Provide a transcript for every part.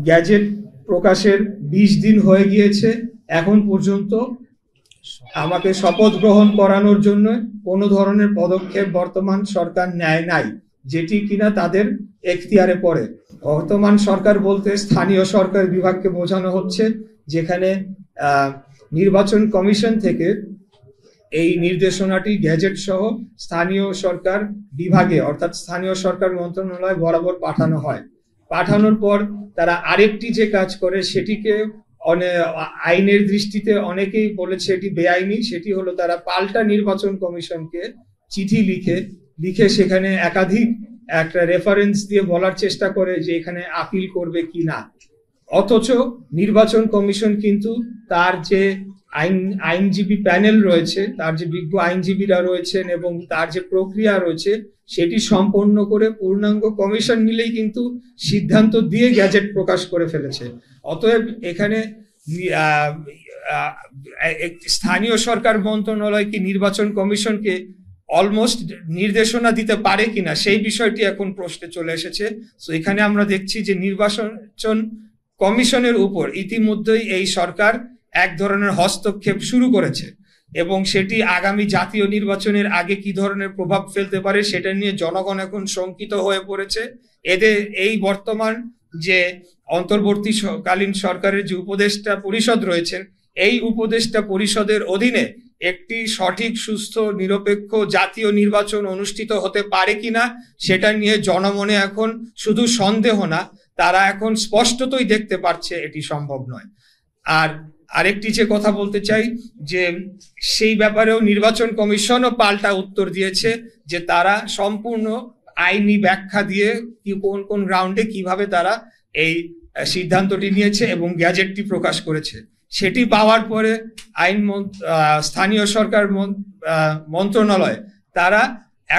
Gadget প্রকাশের 20 দিন হয়ে গিয়েছে, এখন পর্যন্ত আমাকে শপথ গ্রহণ করানোর জন্য কোনো ধরনের পদক্ষেপ বর্তমান সরকার নেয় নাই, যেটি কিনা তাদের এখতিয়ারে পড়ে। বর্তমান সরকার বলতে স্থানীয় সরকার বিভাগকে বোঝানো হচ্ছে, যেখানে নির্বাচন কমিশন থেকে এই নির্দেশনাটি গ্যাজেট সহ স্থানীয় সরকার বিভাগে অর্থাৎ স্থানীয় সরকার মন্ত্রণালয় বরাবর পাঠানো হয়। পাঠানোর পর তারা আরেকটি যে কাজ করে সেটিকে আইনের দৃষ্টিতে অনেকেই বলেছে এটি বেআইনি, সেটি হলো তারা পাল্টা নির্বাচন কমিশনকে চিঠি লিখে সেখানে একাধিক একটা রেফারেন্স দিয়ে বলার চেষ্টা করে যে এখানে আপিল করবে কি না। অথচ নির্বাচন কমিশন কিন্তু তার যে আইনজীবী প্যানেল রয়েছে, তার যে বিজ্ঞ আইনজীবীরা রয়েছেন এবং তার যে প্রক্রিয়া রয়েছে সেটি সম্পন্ন করে পূর্ণাঙ্গ কমিশন মিলেই কিন্তু সিদ্ধান্ত দিয়ে গ্যাজেট প্রকাশ করে ফেলেছে। অতএব এখানে স্থানীয় সরকার মন্ত্রণালয় কি নির্বাচন কমিশনকে অলমোস্ট নির্দেশনা দিতে পারে কিনা সেই বিষয়টি এখন প্রশ্নে চলে এসেছে। তো এখানে আমরা দেখছি যে নির্বাচন কমিশনের উপর ইতিমধ্যেই এই সরকার এক ধরনের হস্তক্ষেপ শুরু করেছে এবং সেটি আগামী জাতীয় নির্বাচনের আগে কি ধরনের প্রভাব ফেলতে পারে সেটা নিয়ে জনগণ এখন শঙ্কিত হয়ে পড়েছে। এই বর্তমান যে অন্তর্বর্তীকালীন সরকারের যে উপদেষ্টা পরিষদ রয়েছেন, এই উপদেষ্টা পরিষদের অধীনে একটি সঠিক, সুস্থ, নিরপেক্ষ জাতীয় নির্বাচন অনুষ্ঠিত হতে পারে কিনা সেটা নিয়ে জনমনে এখন শুধু সন্দেহ না, তারা এখন স্পষ্টতই দেখতে পারছে এটি সম্ভব নয়। আর আরেকটি যে কথা বলতে চাই যে সেই ব্যাপারেও নির্বাচন কমিশনও পাল্টা উত্তর দিয়েছে যে তারা সম্পূর্ণ আইনি ব্যাখ্যা দিয়ে কোন কোন গ্রাউন্ডে কিভাবে তারা এই সিদ্ধান্তটি নিয়েছে এবং গ্যাজেটটি প্রকাশ করেছে। সেটি পাওয়ার পরে স্থানীয় সরকার মন্ত্রণালয় তারা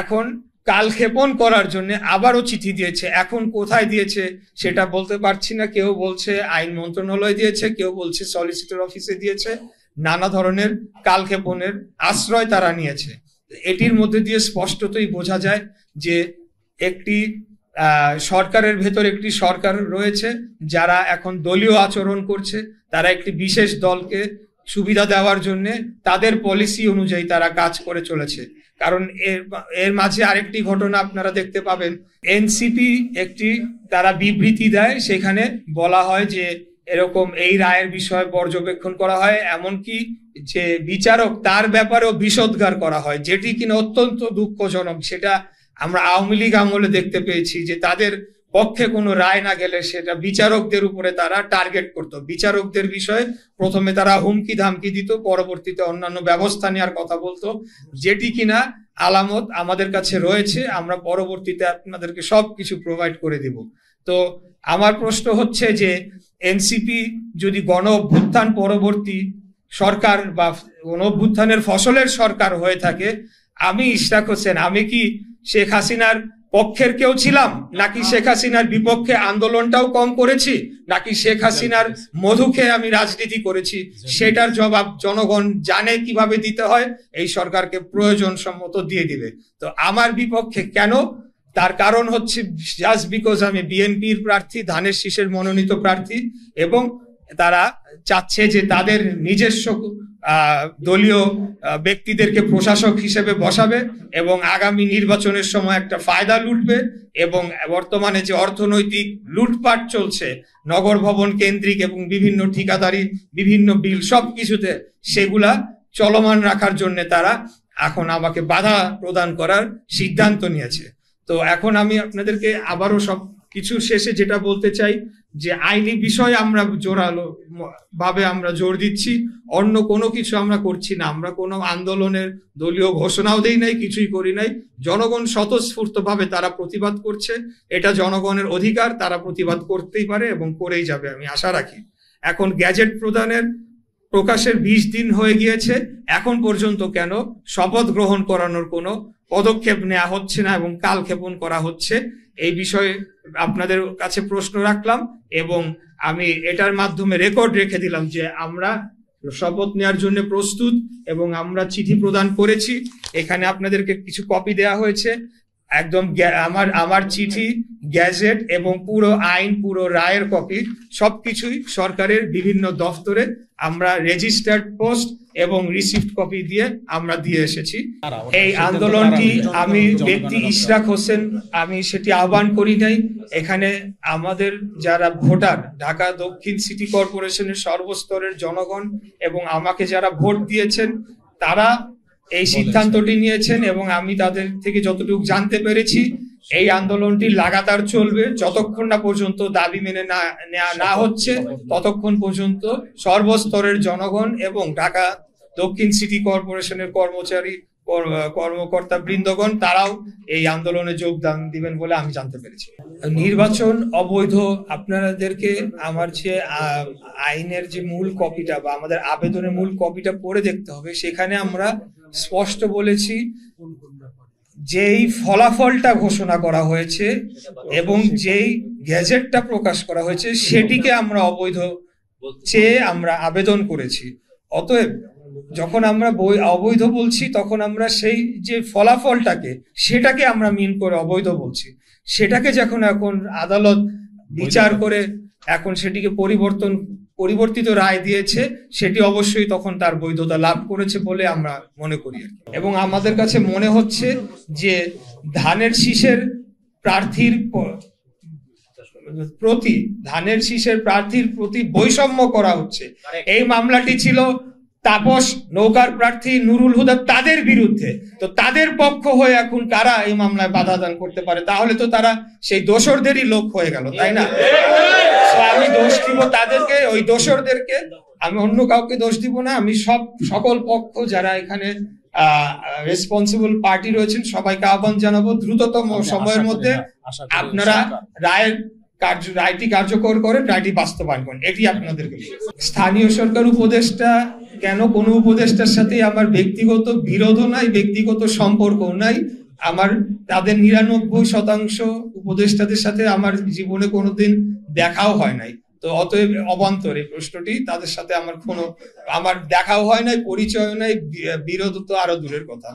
এখন কালক্ষেপণ করার জন্য আবারও চিঠি দিয়েছে। এখন কোথায় দিয়েছে সেটা বলতে পারছি না, কেউ বলছে আইন মন্ত্রণালয় দিয়েছে, কেউ বলছে সলিসিটর অফিসে দিয়েছে, নানা ধরনের কালক্ষেপণের আশ্রয় তারা নিয়েছে। এটির মধ্যে দিয়ে স্পষ্টতই বোঝা যায় যে একটি সরকারের ভেতর একটি সরকার রয়েছে যারা এখন দলীয় আচরণ করছে, তারা একটি বিশেষ দলকে সুবিধা দেওয়ার জন্য তাদের পলিসি অনুযায়ী তারা কাজ করে চলেছে। কারণ এর মাঝে আরেকটি ঘটনা আপনারা দেখতে পাবেন, এনসিপি একটি তারা বিবৃতি দেয়, সেখানে বলা হয় যে এরকম এই রায়ের বিষয়ে পর্যবেক্ষণ করা হয়, এমনকি যে বিচারক তার ব্যাপারেও বিষোদ্গার করা হয়, যেটি কিনা অত্যন্ত দুঃখজনক। সেটা আমরা আওয়ামী লীগ আমলে দেখতে পেয়েছি যে তাদের পক্ষে কোনো রায় না গেলে সেটা বিচারকদের উপরে তারা টার্গেট করত। বিচারকদের বিষয়ে প্রথমে তারা হুমকি ধামকি দিত, পরবর্তীতে অন্যান্য ব্যবস্থা নেওয়ার কথা বলতো, যেটি কিনা আলামত আমাদের কাছে রয়েছে, আমরা পরবর্তীতে আপনাদেরকে সবকিছু প্রোভাইড করে দিব। তো আমার প্রশ্ন হচ্ছে যে এনসিপি যদি গণ অভ্যুত্থান পরবর্তী সরকার বা গণ অভ্যুত্থানের ফসলের সরকার হয়ে থাকে, আমি ইশরাক হোসেন আমি কি শেখ হাসিনার পক্ষের কেউ ছিলাম, নাকি শেখ হাসিনার বিপক্ষে আন্দোলনটাও কম করেছি, নাকি শেখ হাসিনার মধু খেয়ে আমি রাজনীতি করেছি, সেটার জবাব জনগণ জানে কিভাবে দিতে হয়, এই সরকারকে প্রয়োজন সম্মত দিয়ে দিবে। তো আমার বিপক্ষে কেন, তার কারণ হচ্ছে জাস্ট বিকজ আমি বিএনপির প্রার্থী, ধানের শীষের মনোনীত প্রার্থী, এবং তারা চাচ্ছে যে তাদের নিজস্ব দলীয় ব্যক্তিদেরকে প্রশাসক হিসেবে বসাবে এবং আগামী নির্বাচনের সময় একটা ফায়দা লুটবে। এবং বর্তমানে যে অর্থনৈতিক লুটপাট চলছে নগর ভবন কেন্দ্রিক এবং বিভিন্ন ঠিকাদারি বিভিন্ন বিল সবকিছুতে, সেগুলা চলমান রাখার জন্য তারা এখন আমাকে বাধা প্রদান করার সিদ্ধান্ত নিয়েছে। তো এখন আমি আপনাদেরকে আবারও সব কিছু শেষে যেটা বলতে চাই যে আইনি বিষয়ে আমরা জোরালো ভাবে আমরা জোর দিচ্ছি, অন্য কোনো কিছু আমরা করছি না। আমরা কোনো আন্দোলনের দলীয় ঘোষণাও দেই নাই, কিছুই করি নাই। জনগণ স্বতঃস্ফূর্ত ভাবে তারা প্রতিবাদ করছে, এটা জনগণের অধিকার, তারা প্রতিবাদ করতেই পারে এবং করেই যাবে, আমি আশা রাখি। এখন গ্যাজেট প্রকাশের 20 দিন হয়ে গিয়েছে, এখন পর্যন্ত কেন শপথ গ্রহণ করানোর কোনো পদক্ষেপ নেওয়া হচ্ছে না এবং কালক্ষেপণ করা হচ্ছে, এই বিষয়ে আপনাদের কাছে প্রশ্ন রাখলাম এবং আমি এটার মাধ্যমে রেকর্ড রেখে দিলাম যে আমরা শপথ নেওয়ার জন্য প্রস্তুত এবং আমরা চিঠি প্রদান করেছি। এখানে আপনাদেরকে কিছু কপি দেওয়া হয়েছে। একদম আমার চিঠি, গ্যাজেট এবং পুরো আইন, পুরো রায়ের কপি সবকিছুই সরকারের বিভিন্ন দপ্তরে আমরা রেজিস্টার্ড পোস্ট এবং রিসিপ্ট কপি দিয়ে আমরা দিয়ে এসেছি। এই আন্দোলনটি আমি ব্যক্তি ইশরাক হোসেন আমি সেটি আহ্বান করি নাই। এখানে আমাদের যারা ভোটার, ঢাকা দক্ষিণ সিটি কর্পোরেশনের সর্বস্তরের জনগণ এবং আমাকে যারা ভোট দিয়েছেন তারা এই সিদ্ধান্তটি নিয়েছেন এবং আমি তাদের থেকে যতটুকু জানতে পেরেছি এই আন্দোলনটি লাগাতার চলবে যতক্ষণ না পর্যন্ত দাবি মেনে নেওয়া না হচ্ছে, ততক্ষণ পর্যন্ত সর্বস্তরের জনগণ এবং ঢাকা দক্ষিণ সিটি কর্পোরেশনের কর্মচারী কর্মকর্তা বৃন্দগণ তারাও এই আন্দোলনে যোগদান দিবেন বলে আমি জানতে পেরেছি। নির্বাচন অবৈধ, আপনাদেরকে আমার যে আইনের যে মূল কপিটা বা আমাদের আবেদনের মূল কপিটা পড়ে দেখতে হবে। সেখানে আমরা স্পষ্ট বলেছি যেই ফলাফলটা ঘোষণা করা হয়েছে এবং যেই গ্যাজেটটা প্রকাশ করা হয়েছে সেটিকে আমরা অবৈধ চেয়ে আমরা আবেদন করেছি। অতএব যখন আমরা অবৈধ বলছি তখন আমরা সেই যে ফলাফলটাকে সেটাকে আমরা মিন করে অবৈধ বলছি। সেটাকে যখন এখন আদালত বিচার করে এখন সেটিকে পরিবর্তিত রায় দিয়েছে, সেটি অবশ্যই তখন তার বৈধতা লাভ করেছে বলে আমরা মনে করি। এবং আমাদের কাছে মনে হচ্ছে যে ধানের শীষের প্রার্থীর প্রতি বৈষম্য করা হচ্ছে। এই মামলাটি ছিল তাপস নৌকার প্রার্থী নুরুল হুদা তাদের বিরুদ্ধে, তো তাদের পক্ষ হয়ে এখন কারা এই মামলায় বাধা দান করতে পারে? তাহলে তো তারা সেই দোসরদেরই লোক হয়ে গেল, তাই না? আমি দোষ দিব তাদেরকে, ওই দোসরদেরকে, আমি অন্য কাউকে দোষ দিব না। আমি সকল পক্ষ যারা এখানে রেসপন্সিবল পার্টি রয়েছেন সবাইকে আহ্বান জানাবো দ্রুততম সময়ের মধ্যে আপনারা রায়টি কার্যকর করেন, রায়টি বাস্তবায়ন করেন, এটি আপনাদেরকে। স্থানীয় সরকার উপদেষ্টা কেন, কোনো উপদেষ্টার সাথে আমার ব্যক্তিগত বিরোধও নাই, ব্যক্তিগত সম্পর্কও নাই। আমার তাদের 99% উপদেষ্টাদের সাথে আমার জীবনে কোনোদিন দেখাও হয় নাই। তো অতএব অবান্তর এই প্রশ্নটি, তাদের সাথে আমার দেখাও হয় নাই, পরিচয় নাই, বিরোধ তো আরো দূরের কথা।